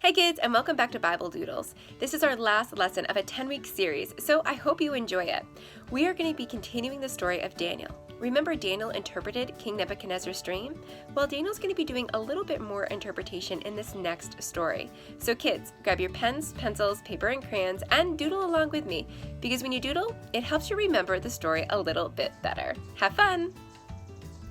Hey kids, and welcome back to Bible Doodles. This is our last lesson of a 10-week series, so I hope you enjoy it. We are going to be continuing the story of Daniel. Remember Daniel interpreted King Nebuchadnezzar's dream? Well, Daniel's going to be doing a little bit more interpretation in this next story. So kids, grab your pens, pencils, paper, and crayons, and doodle along with me, because when you doodle, it helps you remember the story a little bit better. Have fun!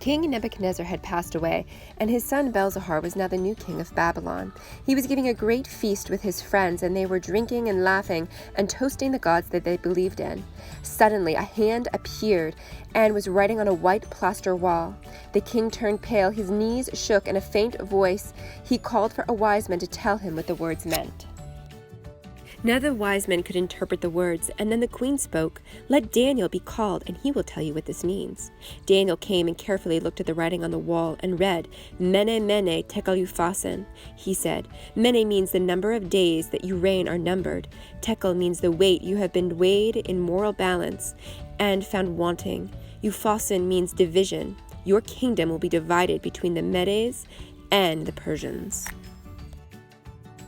King Nebuchadnezzar had passed away, and his son Belzahar was now the new king of Babylon. He was giving a great feast with his friends, and they were drinking and laughing and toasting the gods that they believed in. Suddenly, a hand appeared and was writing on a white plaster wall. The king turned pale, his knees shook, and a faint voice, he called for a wise man to tell him what the words meant. None of the wise men could interpret the words, and then the queen spoke. "Let Daniel be called, and he will tell you what this means." Daniel came and carefully looked at the writing on the wall and read, "Mene, mene, tekel upharsin." He said, "Mene means the number of days that you reign are numbered. Tekel means the weight you have been weighed in moral balance and found wanting. Upharsin means division. Your kingdom will be divided between the Medes and the Persians."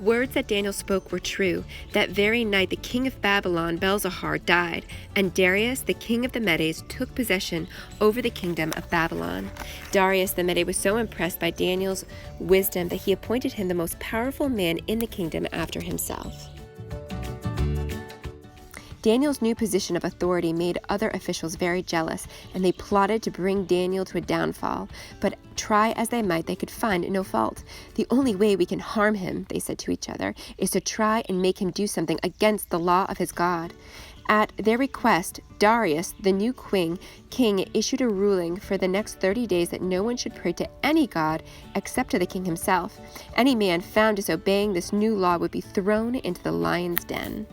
Words that Daniel spoke were true. That very night the king of Babylon, Belzahar, died, and Darius, the king of the Medes, took possession over the kingdom of Babylon. Darius the Mede was so impressed by Daniel's wisdom that he appointed him the most powerful man in the kingdom after himself. Daniel's new position of authority made other officials very jealous, and they plotted to bring Daniel to a downfall. But try as they might, they could find no fault. "The only way we can harm him," they said to each other, "is to try and make him do something against the law of his God." At their request, Darius, the new king, issued a ruling for the next 30 days that no one should pray to any god except to the king himself. Any man found disobeying this new law would be thrown into the lion's den.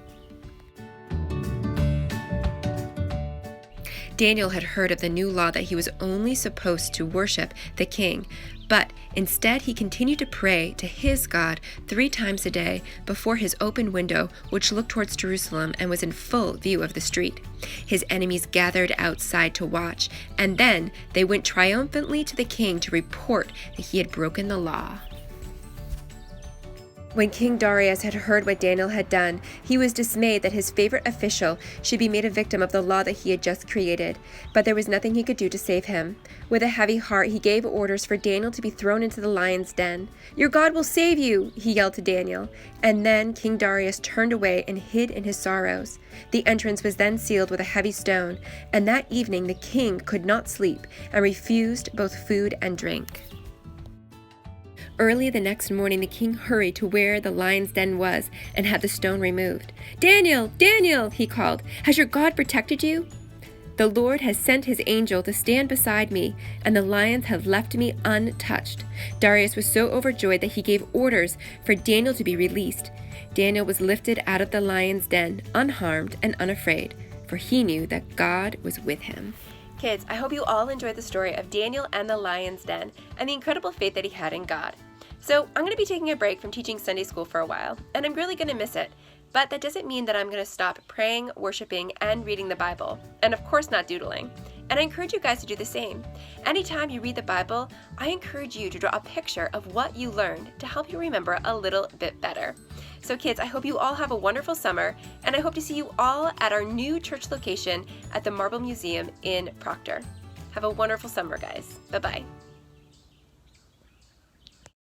Daniel had heard of the new law that he was only supposed to worship the king, but instead he continued to pray to his God 3 times a day before his open window, which looked towards Jerusalem and was in full view of the street. His enemies gathered outside to watch, and then they went triumphantly to the king to report that he had broken the law. When King Darius had heard what Daniel had done, he was dismayed that his favorite official should be made a victim of the law that he had just created, but there was nothing he could do to save him. With a heavy heart, he gave orders for Daniel to be thrown into the lion's den. "Your God will save you," he yelled to Daniel. And then King Darius turned away and hid in his sorrows. The entrance was then sealed with a heavy stone, and that evening the king could not sleep and refused both food and drink. Early the next morning, the king hurried to where the lion's den was and had the stone removed. "Daniel, Daniel," he called, "has your God protected you? The Lord has sent his angel to stand beside me, and the lions have left me untouched." Darius was so overjoyed that he gave orders for Daniel to be released. Daniel was lifted out of the lion's den, unharmed and unafraid, for he knew that God was with him. Kids, I hope you all enjoyed the story of Daniel and the lion's den and the incredible faith that he had in God. So I'm going to be taking a break from teaching Sunday school for a while, and I'm really going to miss it. But that doesn't mean that I'm going to stop praying, worshiping, and reading the Bible, and of course not doodling. And I encourage you guys to do the same. Anytime you read the Bible, I encourage you to draw a picture of what you learned to help you remember a little bit better. So kids, I hope you all have a wonderful summer, and I hope to see you all at our new church location at the Marble Museum in Proctor. Have a wonderful summer, guys. Bye-bye.